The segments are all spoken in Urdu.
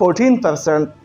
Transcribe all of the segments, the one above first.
14%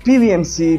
PVMC,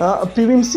PVMC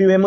PVM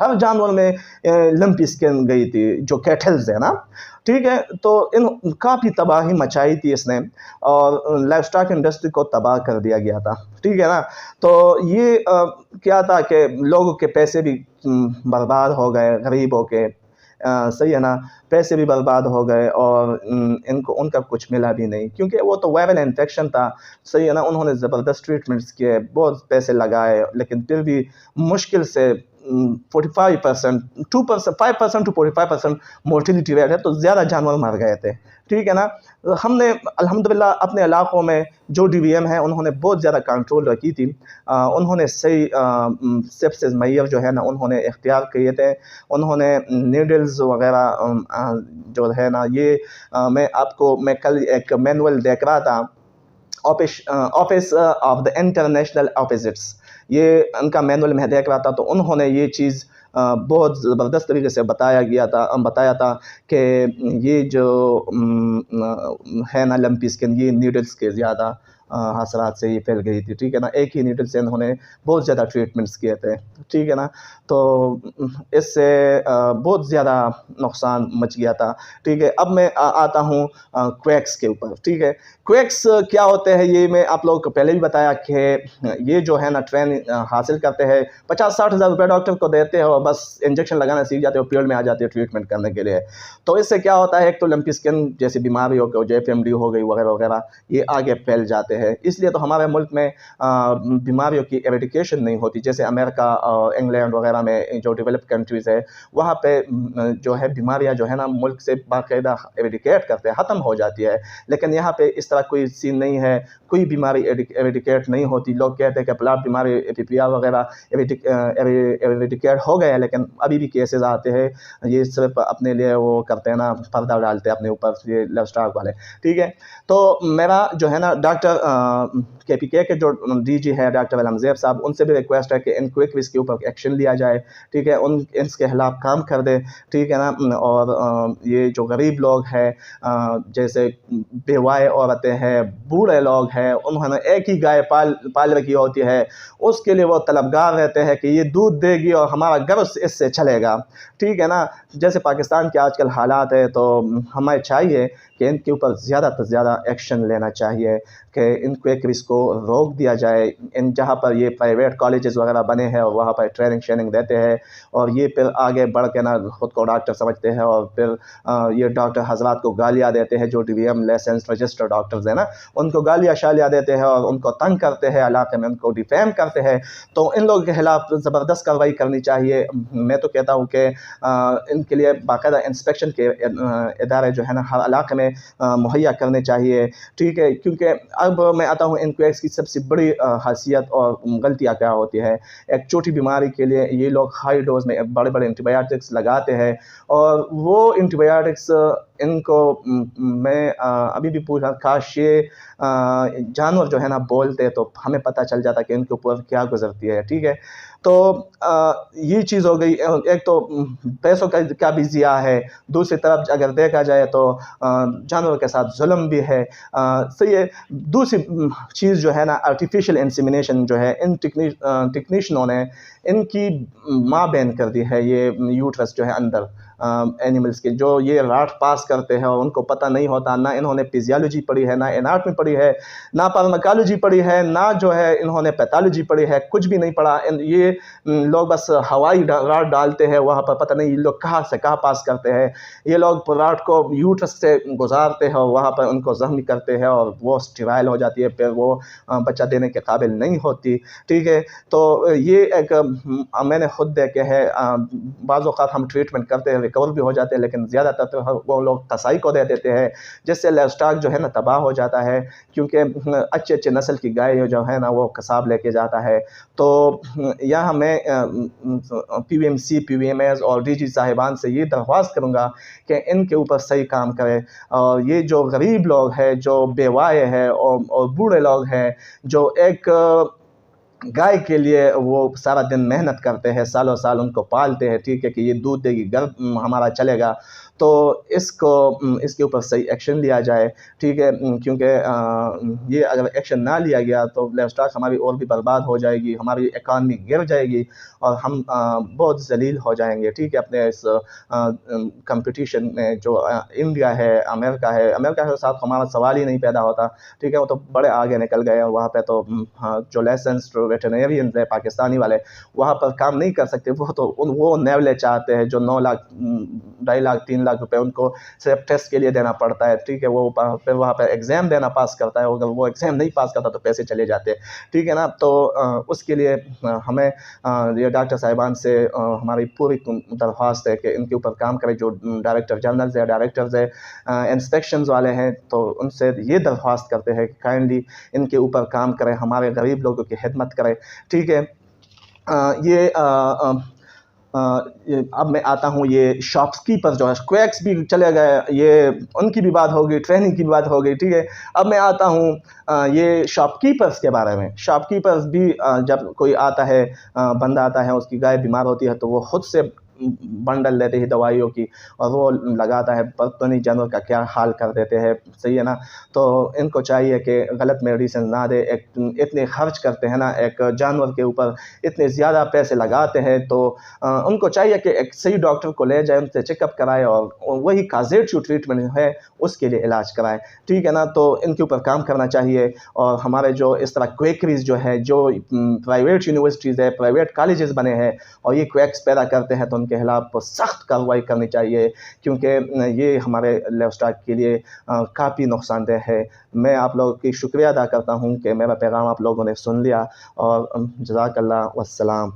ہر جانور میں لمپی اسکن گئی تھی، جو کیٹلز ہے نا، ٹھیک ہے. تو ان کافی تباہی مچائی تھی اس نے، اور لائف اسٹاک انڈسٹری کو تباہ کر دیا گیا تھا، ٹھیک ہے نا. تو یہ کیا تھا کہ لوگوں کے پیسے بھی برباد ہو گئے، غریبوں کے، صحیح ہے نا، پیسے بھی برباد ہو گئے، اور ان کا کچھ ملا بھی نہیں، کیونکہ وہ تو وائرل انفیکشن تھا، صحیح ہے نا. انہوں نے زبردست ٹریٹمنٹس کیے، بہت پیسے لگائے، لیکن پھر بھی مشکل سے 45%، 2%، 5% to 45% مورٹیلیٹی ریٹ ہے، تو زیادہ جانور مر گئے تھے، ٹھیک ہے نا. ہم نے الحمدللہ اپنے علاقوں میں جو ڈی وی ایم ہیں انہوں نے بہت زیادہ کنٹرول رکھی تھی، انہوں نے صحیح سیپسز میئر جو ہے نا انہوں نے اختیار کیے تھے، انہوں نے نیڈلز وغیرہ جو ہے نا، یہ میں کل ایک مینول دیکھ رہا تھا، آفس آف دا انٹرنیشنل آپوزٹس، یہ ان کا مینول میں دیکھ رہا تھا، تو انہوں نے یہ چیز بہت زبردست طریقے سے بتایا تھا کہ یہ جو ہے نا لمپی اسکن، یہ نیڈلز کے زیادہ حاصلات سے یہ پھیل گئی تھی، ٹھیک ہے نا. ایک ہی نیڈل سے انہوں نے بہت زیادہ ٹریٹمنٹس کیے تھے، ٹھیک ہے نا. تو اس سے بہت زیادہ نقصان مچ گیا تھا، ٹھیک ہے. اب میں آتا ہوں کویکس کے اوپر، ٹھیک ہے. کویکس کیا ہوتے ہیں، یہ میں آپ لوگوں کو پہلے بھی بتایا کہ یہ جو ہے نا ٹریننگ حاصل کرتے ہیں، 50-60 ہزار روپے ڈاکٹر کو دیتے ہیں، اور بس انجیکشن لگانا سیکھ جاتے ہیں، فیلڈ میں آ جاتے ہیں ٹریٹمنٹ کرنے کے لیے. تو اس سے کیا ہوتا ہے، ایک تو لمپی اسکن جیسی بیماری ہو گئی، JFMD ہو گئی وغیرہ وغیرہ، یہ آگے پھیل جاتے ہیں. اس لیے تو ہمارے ملک میں بیماریوں کی ایریڈیکیشن نہیں ہوتی، جیسے امریکہ اور انگلینڈ وغیرہ میں جو ڈیولپ کنٹریز ہے، وہاں پہ جو ہے بیماریاں جو ہے نا ملک سے باقاعدہ ایریڈیکیٹ کرتے ہیں، ختم ہو جاتی ہے. لیکن یہاں پہ اس طرح کوئی سین نہیں ہے، کوئی بیماری ایریڈیکیٹ نہیں ہوتی. لوگ کہتے ہیں کہ پلاٹ بیماری ایپیپیا وغیرہ ایریڈیکیٹ ہو گئے ہیں، لیکن ابھی بھی کیسز آتے ہیں. یہ صرف اپنے لیے وہ کرتے ہیں نا، پردہ ڈالتے ہیں اپنے اوپر، یہ لو اسٹاک والے، ٹھیک ہے. تو میرا جو ہے نا ڈاکٹر KPK کے جو DG ہے ڈاکٹر علمزیب صاحب، ان سے بھی ریکویسٹ ہے کہ ان کوئکویز کے اوپر ایکشن لیا جائے، ٹھیک ہے. ان کے خلاف کام کر دے، ٹھیک ہے نا. اور یہ جو غریب لوگ ہیں، جیسے بیوائے عورتیں ہیں، بوڑھے لوگ ہیں، انہوں نے ایک ہی گائے پال رکھی ہوتی ہے، اس کے لیے وہ طلبگار رہتے ہیں کہ یہ دودھ دے گی اور ہمارا گھر اس سے چلے گا، ٹھیک ہے نا. جیسے پاکستان کے آج کل حالات ہے، تو ہمیں چاہیے کہ ان کے اوپر زیادہ سے زیادہ ایکشن لینا چاہیے، کہ ان کویکریز کو روک دیا جائے. ان جہاں پر یہ پرائیویٹ کالجز وغیرہ بنے ہیں، اور وہاں پر ٹریننگ دیتے ہیں، اور یہ پھر آگے بڑھ کے نا خود کو ڈاکٹر سمجھتے ہیں، اور پھر یہ ڈاکٹر حضرات کو گالیاں دیتے ہیں، جو DVM لائسنس رجسٹر ڈاکٹرز ہیں نا، ان کو گالیاں شالیاں دیتے ہیں، اور ان کو تنگ کرتے ہیں، علاقے میں ان کو ڈیفیم کرتے ہیں. تو ان لوگوں کے خلاف زبردست کارروائی کرنی چاہیے. میں تو کہتا ہوں کہ ان کے لیے باقاعدہ انسپیکشن کے ادارے جو ہے نا ہر علاقے میں مہیا کرنے چاہیے، ٹھیک ہے. کیونکہ اب میں آتا ہوں انکویکس کی سب سے بڑی خاصیت اور غلطیاں کیا ہوتی ہے. ایک چھوٹی بیماری کے لیے یہ لوگ ہائی ڈوز میں بڑے بڑے اینٹی بایوٹکس لگاتے ہیں، اور وہ اینٹی بایوٹکس ان کو میں ابھی بھی پوچھا، کاش یہ جانور جو ہے نا بولتے تو ہمیں پتہ چل جاتا کہ ان کے اوپر کیا گزرتی ہے، ٹھیک ہے. تو یہ چیز ہو گئی. ایک تو پیسوں کا بھی ضیاع ہے، دوسری طرف اگر دیکھا جائے تو جانوروں کے ساتھ ظلم بھی ہے، صحیح ہے. دوسری چیز جو ہے نا آرٹیفیشل انسیمینیشن جو ہے، ان ٹیکنیشنوں نے ان کی ماں بین کر دی ہے، یہ یوٹرس جو ہے اندر اینیملز کے، جو یہ راٹ پاس کرتے ہیں، اور ان کو پتہ نہیں ہوتا، نہ انہوں نے فزیالوجی پڑھی ہے، نہ اناٹمی پڑھی ہے، نہ فارماکالوجی پڑھی ہے، نہ جو ہے انہوں نے پیتھالوجی پڑھی ہے، کچھ بھی نہیں پڑھا. یہ لوگ بس ہوائی راٹ ڈالتے ہیں وہاں پر، پتہ نہیں یہ لوگ کہاں سے کہاں پاس کرتے ہیں. یہ لوگ راٹ کو یوٹرس سے گزارتے ہیں، اور وہاں پر ان کو زخمی کرتے ہیں، اور وہ اسٹیرائل ہو جاتی ہے، پھر وہ بچہ دینے کے قابل نہیں ہوتی، ٹھیک ہے. تو یہ ایک میں نے خود دیکھے ہے. بعض اوقات ہم ٹریٹمنٹ کرتے ہیں، ریکور بھی ہو جاتے ہیں، لیکن زیادہ تر وہ لوگ کسائی کو دے دیتے ہیں، جس سے لائف اسٹاک جو ہے نا تباہ ہو جاتا ہے. کیونکہ اچھے نسل کی گائے جو ہے نا وہ کساب لے کے جاتا ہے. تو یہاں میں PVMC PVMS اور DG صاحبان سے یہ درخواست کروں گا کہ ان کے اوپر صحیح کام کرے. اور یہ جو غریب لوگ ہیں، جو بیوائے ہیں، اور بوڑھے لوگ ہیں، جو ایک گائے کے لیے وہ سارا دن محنت کرتے ہیں، سالوں سال ان کو پالتے ہیں، ٹھیک ہے، کہ یہ دودھ دے گی، گھر ہمارا چلے گا، تو اس کے اوپر صحیح ایکشن لیا جائے، ٹھیک ہے، کیونکہ یہ اگر ایکشن نہ لیا گیا تو لائف اسٹاک ہماری اور بھی برباد ہو جائے گی، ہماری اکانمی گر جائے گی اور ہم بہت ذلیل ہو جائیں گے، ٹھیک ہے، اپنے اس کمپٹیشن میں جو انڈیا ہے، امریکہ کے ساتھ ہمارا سوال ہی نہیں پیدا ہوتا، ٹھیک ہے، وہ تو بڑے آگے نکل گئے، وہاں پہ تو جو لائسنس ویٹرنیرینز ہے پاکستانی والے وہاں پر کام نہیں کر سکتے، وہ تو وہ نیولے چاہتے ہیں جو 9 لاکھ 2.5 لاکھ 3 لاکھ روپے ان کو صرف ٹیسٹ کے لیے دینا پڑتا ہے، ٹھیک ہے، وہ پھر وہاں پہ ایگزام دینا پاس کرتا ہے، اگر وہ ایگزام نہیں پاس کرتا تو پیسے چلے جاتے ہیں، ٹھیک ہے نا، تو اس کے لیے ہمیں یہ ڈاکٹر صاحبان سے ہماری پوری درخواست ہے کہ ان کے اوپر کام کرے، جو ڈائریکٹر جنرلز ہے، ڈائریکٹرز ہے، انسپیکشنز والے ہیں، تو ان سے یہ درخواست کرتے ہیں کہ کائنڈلی ان کے اوپر کام کرے، ہمارے غریب لوگوں کی خدمت کرے، ٹھیک ہے۔ یہ اب میں آتا ہوں، یہ شاپس کیپر جو ہے، کویکس بھی چلے گئے، یہ ان کی بھی بات ہوگی، ٹریننگ کی بھی بات ہوگی، ٹھیک ہے۔ اب میں آتا ہوں یہ شاپ کیپرز کے بارے میں۔ شاپ کیپرز بھی جب کوئی آتا ہے، بندہ آتا ہے، اس کی گائے بیمار ہوتی ہے تو وہ خود سے بنڈل لیتے ہیں دوائیوں کی اور وہ لگاتا ہے، پتہ نہیں جانور کا کیا حال کر دیتے ہیں، صحیح ہے نا، تو ان کو چاہیے کہ غلط میڈیسن نہ دے، اتنے خرچ کرتے ہیں نا ایک جانور کے اوپر، اتنے زیادہ پیسے لگاتے ہیں، تو ان کو چاہیے کہ ایک صحیح ڈاکٹر کو لے جائے، ان سے چیک اپ کرائے اور وہی کازیٹ جو ٹریٹمنٹ ہے اس کے لیے علاج کرائے، ٹھیک ہے نا، تو ان کے اوپر کام کرنا چاہیے۔ اور ہمارے جو اس طرح کویکریز جو ہے، جو پرائیویٹ یونیورسٹیز ہے، پرائیویٹ کالجز بنے ہیں اور یہ کویکس پیدا کرتے ہیں، تو ان کے خلاف سخت کارروائی کرنی چاہیے، کیونکہ یہ ہمارے لائف اسٹاک کے لیے کافی نقصان دہ ہے۔ میں آپ لوگوں کی شکریہ ادا کرتا ہوں کہ میرا پیغام آپ لوگوں نے سن لیا، اور جزاک اللہ، والسلام۔